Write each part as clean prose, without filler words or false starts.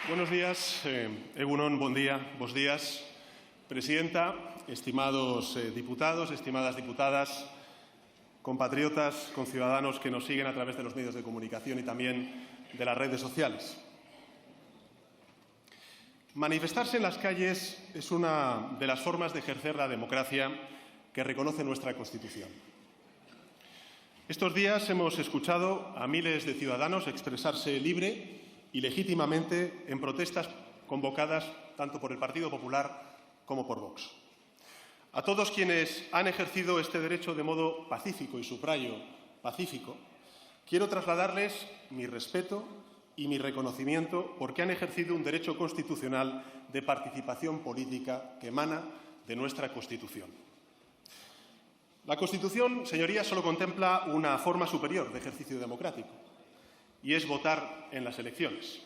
Buenos días, Egunon, buen día, buenos días. Presidenta, estimados diputados, estimadas diputadas, compatriotas, conciudadanos que nos siguen a través de los medios de comunicación y también de las redes sociales. Manifestarse en las calles es una de las formas de ejercer la democracia que reconoce nuestra Constitución. Estos días hemos escuchado a miles de ciudadanos expresarse libre y legítimamente en protestas convocadas tanto por el Partido Popular como por Vox. A todos quienes han ejercido este derecho de modo pacífico, y subrayo pacífico, quiero trasladarles mi respeto y mi reconocimiento porque han ejercido un derecho constitucional de participación política que emana de nuestra Constitución. La Constitución, señorías, solo contempla una forma superior de ejercicio democrático, y es votar en las elecciones.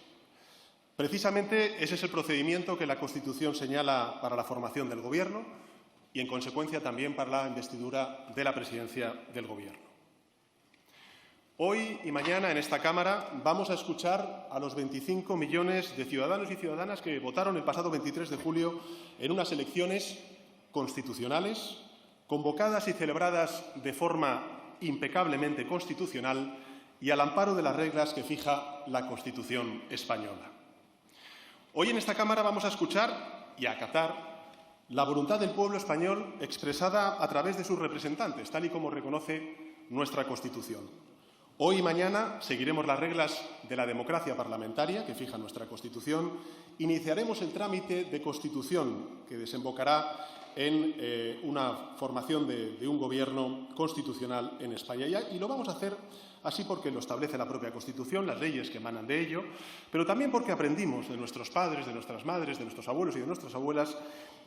Precisamente ese es el procedimiento que la Constitución señala para la formación del Gobierno y, en consecuencia, también para la investidura de la presidencia del Gobierno. Hoy y mañana en esta Cámara vamos a escuchar a los 25 millones de ciudadanos y ciudadanas que votaron el pasado 23 de julio en unas elecciones constitucionales, convocadas y celebradas de forma impecablemente constitucional y al amparo de las reglas que fija la Constitución española. Hoy en esta Cámara vamos a escuchar y a acatar la voluntad del pueblo español expresada a través de sus representantes, tal y como reconoce nuestra Constitución. Hoy y mañana seguiremos las reglas de la democracia parlamentaria que fija nuestra Constitución. Iniciaremos el trámite de Constitución que desembocará en una formación de un gobierno constitucional en España. Y lo vamos a hacer así porque lo establece la propia Constitución, las leyes que emanan de ello, pero también porque aprendimos de nuestros padres, de nuestras madres, de nuestros abuelos y de nuestras abuelas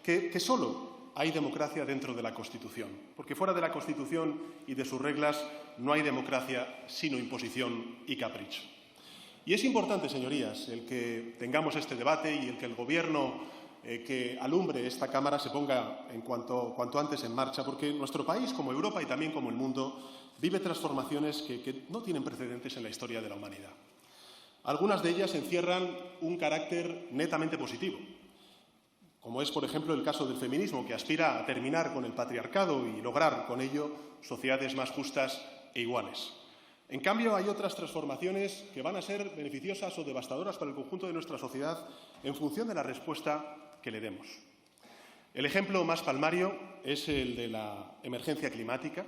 que solo hay democracia dentro de la Constitución, porque fuera de la Constitución y de sus reglas no hay democracia sino imposición y capricho. Y es importante, señorías, el que tengamos este debate y el que el Gobierno que alumbre esta Cámara se ponga cuanto antes en marcha, porque nuestro país, como Europa y también como el mundo, vive transformaciones que no tienen precedentes en la historia de la humanidad. Algunas de ellas encierran un carácter netamente positivo, como es, por ejemplo, el caso del feminismo, que aspira a terminar con el patriarcado y lograr con ello sociedades más justas e iguales. En cambio, hay otras transformaciones que van a ser beneficiosas o devastadoras para el conjunto de nuestra sociedad en función de la respuesta que le demos. El ejemplo más palmario es el de la emergencia climática,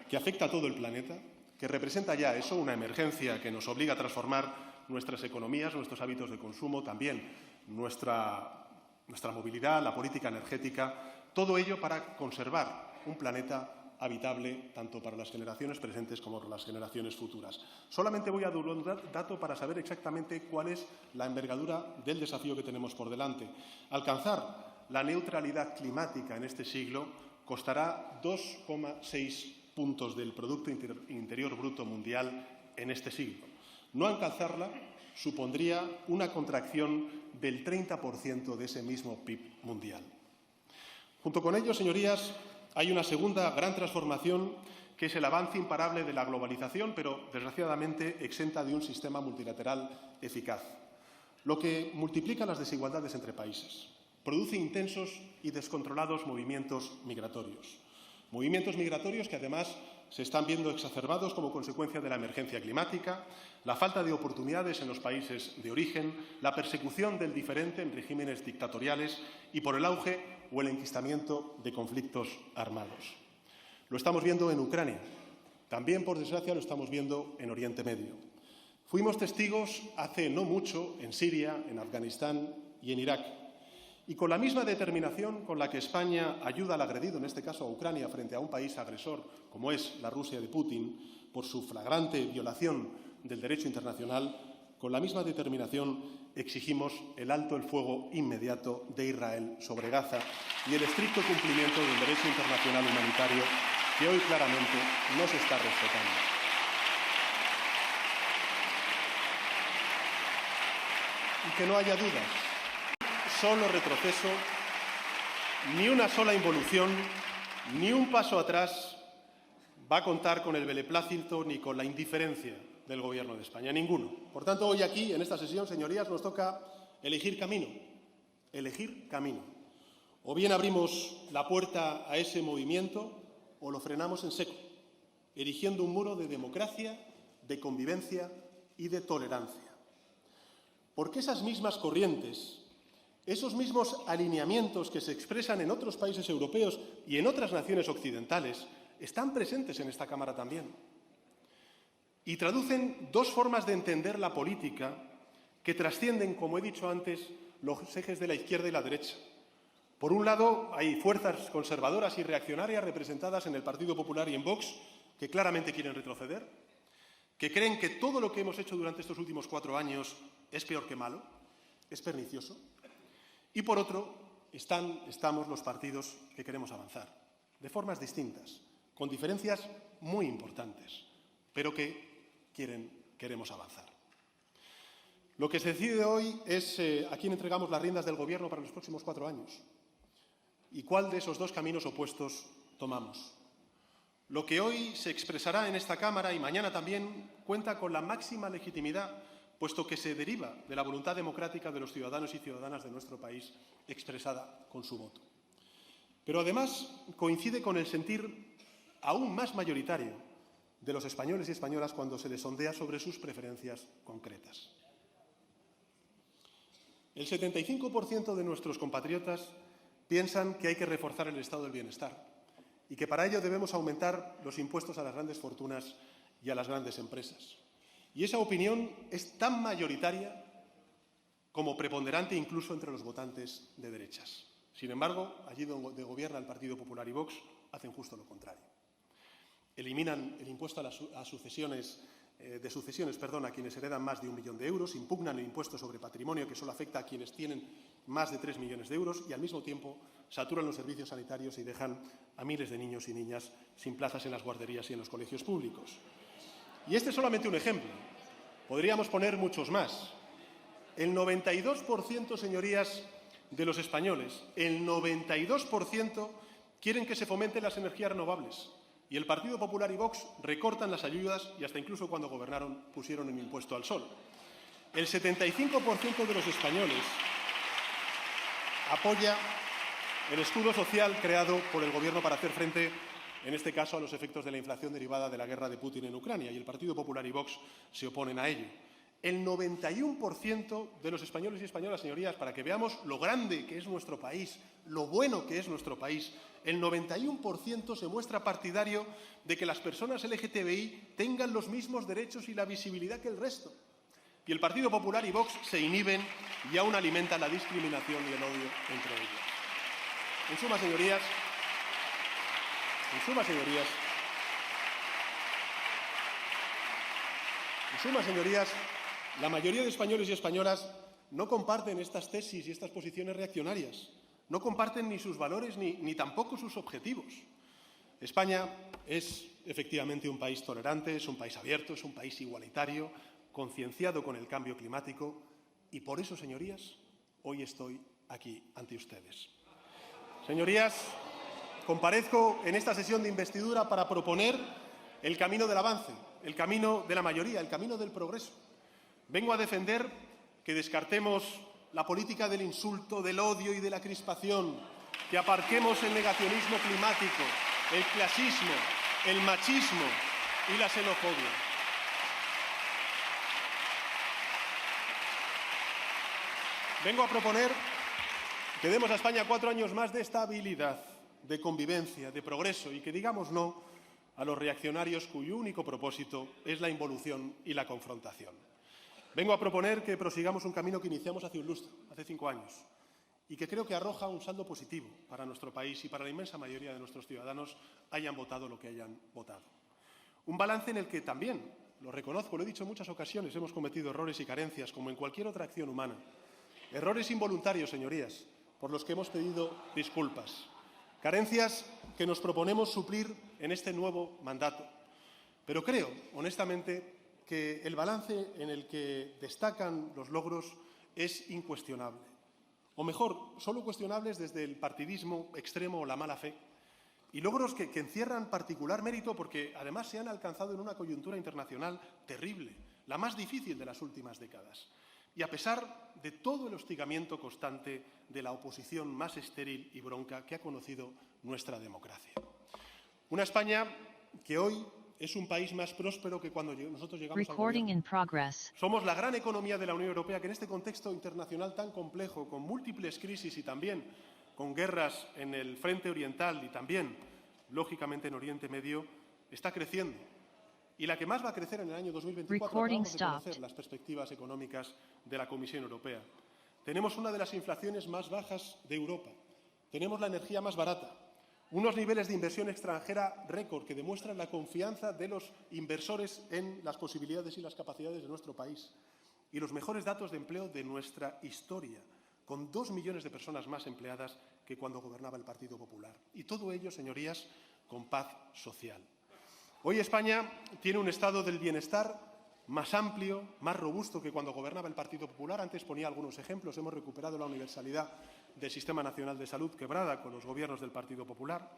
que afecta a todo el planeta, que representa ya eso, una emergencia que nos obliga a transformar nuestras economías, nuestros hábitos de consumo, también nuestra movilidad, la política energética, todo ello para conservar un planeta habitable tanto para las generaciones presentes como para las generaciones futuras. Solamente voy a dar un dato para saber exactamente cuál es la envergadura del desafío que tenemos por delante. Alcanzar la neutralidad climática en este siglo costará 2,6 puntos del Producto Interior Bruto mundial en este siglo. No alcanzarla supondría una contracción del 30% de ese mismo PIB mundial. Junto con ello, señorías, hay una segunda gran transformación que es el avance imparable de la globalización, pero desgraciadamente exenta de un sistema multilateral eficaz, lo que multiplica las desigualdades entre países, produce intensos y descontrolados movimientos migratorios. Movimientos migratorios que además se están viendo exacerbados como consecuencia de la emergencia climática, la falta de oportunidades en los países de origen, la persecución del diferente en regímenes dictatoriales y por el auge o el enquistamiento de conflictos armados. Lo estamos viendo en Ucrania. También, por desgracia, lo estamos viendo en Oriente Medio. Fuimos testigos hace no mucho en Siria, en Afganistán y en Irak. Y con la misma determinación con la que España ayuda al agredido, en este caso a Ucrania, frente a un país agresor como es la Rusia de Putin, por su flagrante violación del derecho internacional, con la misma determinación exigimos el alto el fuego inmediato de Israel sobre Gaza y el estricto cumplimiento del derecho internacional humanitario que hoy claramente no se está respetando. Y que no haya dudas, solo retroceso, ni una sola involución, ni un paso atrás va a contar con el beneplácito ni con la indiferencia del Gobierno de España, ninguno. Por tanto, hoy aquí, en esta sesión, señorías, nos toca elegir camino. Elegir camino. O bien abrimos la puerta a ese movimiento o lo frenamos en seco, erigiendo un muro de democracia, de convivencia y de tolerancia. Porque esas mismas corrientes, esos mismos alineamientos que se expresan en otros países europeos y en otras naciones occidentales, están presentes en esta Cámara también. Y traducen dos formas de entender la política que trascienden, como he dicho antes, los ejes de la izquierda y la derecha. Por un lado, hay fuerzas conservadoras y reaccionarias representadas en el Partido Popular y en Vox que claramente quieren retroceder, que creen que todo lo que hemos hecho durante estos últimos 4 años es peor que malo, es pernicioso. Y por otro, estamos los partidos que queremos avanzar, de formas distintas, con diferencias muy importantes, pero que queremos avanzar. Lo que se decide hoy es a quién entregamos las riendas del Gobierno para los próximos 4 años y cuál de esos dos caminos opuestos tomamos. Lo que hoy se expresará en esta Cámara y mañana también cuenta con la máxima legitimidad, puesto que se deriva de la voluntad democrática de los ciudadanos y ciudadanas de nuestro país expresada con su voto. Pero además coincide con el sentir aún más mayoritario de los españoles y españolas cuando se les sondea sobre sus preferencias concretas. El 75% de nuestros compatriotas piensan que hay que reforzar el estado del bienestar y que para ello debemos aumentar los impuestos a las grandes fortunas y a las grandes empresas. Y esa opinión es tan mayoritaria como preponderante incluso entre los votantes de derechas. Sin embargo, allí donde gobierna el Partido Popular y Vox, hacen justo lo contrario. Eliminan el impuesto a sucesiones a quienes heredan más de 1 millón de euros, impugnan el impuesto sobre patrimonio que solo afecta a quienes tienen más de 3 millones de euros y, al mismo tiempo, saturan los servicios sanitarios y dejan a miles de niños y niñas sin plazas en las guarderías y en los colegios públicos. Y este es solamente un ejemplo. Podríamos poner muchos más. El 92%, señorías, de los españoles, el 92% quieren que se fomenten las energías renovables. Y el Partido Popular y Vox recortan las ayudas y hasta incluso cuando gobernaron pusieron un impuesto al sol. El 75% de los españoles apoya el escudo social creado por el Gobierno para hacer frente, en este caso, a los efectos de la inflación derivada de la guerra de Putin en Ucrania, y el Partido Popular y Vox se oponen a ello. El 91% de los españoles y españolas, señorías, para que veamos lo grande que es nuestro país, lo bueno que es nuestro país, el 91% se muestra partidario de que las personas LGTBI tengan los mismos derechos y la visibilidad que el resto. Y el Partido Popular y Vox se inhiben y aún alimentan la discriminación y el odio entre ellos. En suma, señorías, la mayoría de españoles y españolas no comparten estas tesis y estas posiciones reaccionarias. No comparten ni sus valores ni tampoco sus objetivos. España es efectivamente un país tolerante, es un país abierto, es un país igualitario, concienciado con el cambio climático y por eso, señorías, hoy estoy aquí ante ustedes. Señorías, comparezco en esta sesión de investidura para proponer el camino del avance, el camino de la mayoría, el camino del progreso. Vengo a defender que descartemos la política del insulto, del odio y de la crispación, que aparquemos el negacionismo climático, el clasismo, el machismo y la xenofobia. Vengo a proponer que demos a España 4 años más de estabilidad, de convivencia, de progreso y que digamos no a los reaccionarios cuyo único propósito es la involución y la confrontación. Vengo a proponer que prosigamos un camino que iniciamos hace un lustro, hace 5 años, y que creo que arroja un saldo positivo para nuestro país y para la inmensa mayoría de nuestros ciudadanos hayan votado lo que hayan votado. Un balance en el que también, lo reconozco, lo he dicho en muchas ocasiones, hemos cometido errores y carencias, como en cualquier otra acción humana. Errores involuntarios, señorías, por los que hemos pedido disculpas. Carencias que nos proponemos suplir en este nuevo mandato. Pero creo, honestamente, que el balance en el que destacan los logros es incuestionable. O mejor, solo cuestionables desde el partidismo extremo o la mala fe. Y logros que encierran particular mérito porque además se han alcanzado en una coyuntura internacional terrible, la más difícil de las últimas décadas. y a pesar de todo el hostigamiento constante de la oposición más estéril y bronca que ha conocido nuestra democracia. Una España que hoy es un país más próspero que cuando nosotros llegamos al gobierno. Somos la gran economía de la Unión Europea que en este contexto internacional tan complejo, con múltiples crisis y también con guerras en el frente oriental y también, lógicamente, en Oriente Medio, está creciendo. Y la que más va a crecer en el año 2024, acabamos de conocer las perspectivas económicas de la Comisión Europea. Tenemos una de las inflaciones más bajas de Europa. Tenemos la energía más barata. Unos niveles de inversión extranjera récord que demuestran la confianza de los inversores en las posibilidades y las capacidades de nuestro país. Y los mejores datos de empleo de nuestra historia, con 2 millones de personas más empleadas que cuando gobernaba el Partido Popular. Y todo ello, señorías, con paz social. Hoy España tiene un estado del bienestar más amplio, más robusto que cuando gobernaba el Partido Popular. Antes ponía algunos ejemplos. Hemos recuperado la universalidad del Sistema Nacional de Salud quebrada con los gobiernos del Partido Popular.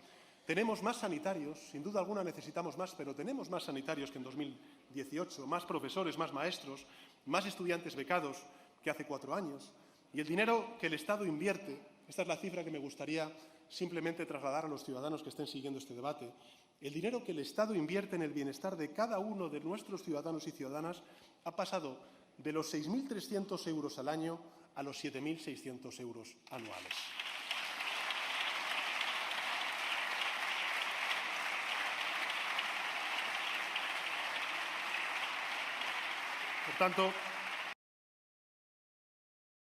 Tenemos más sanitarios, sin duda alguna necesitamos más, pero tenemos más sanitarios que en 2018, más profesores, más maestros, más estudiantes becados que hace 4 años. Y el dinero que el Estado invierte, esta es la cifra que me gustaría simplemente trasladar a los ciudadanos que estén siguiendo este debate, el dinero que el Estado invierte en el bienestar de cada uno de nuestros ciudadanos y ciudadanas ha pasado de los 6.300 euros al año a los 7.600 euros anuales. Por tanto,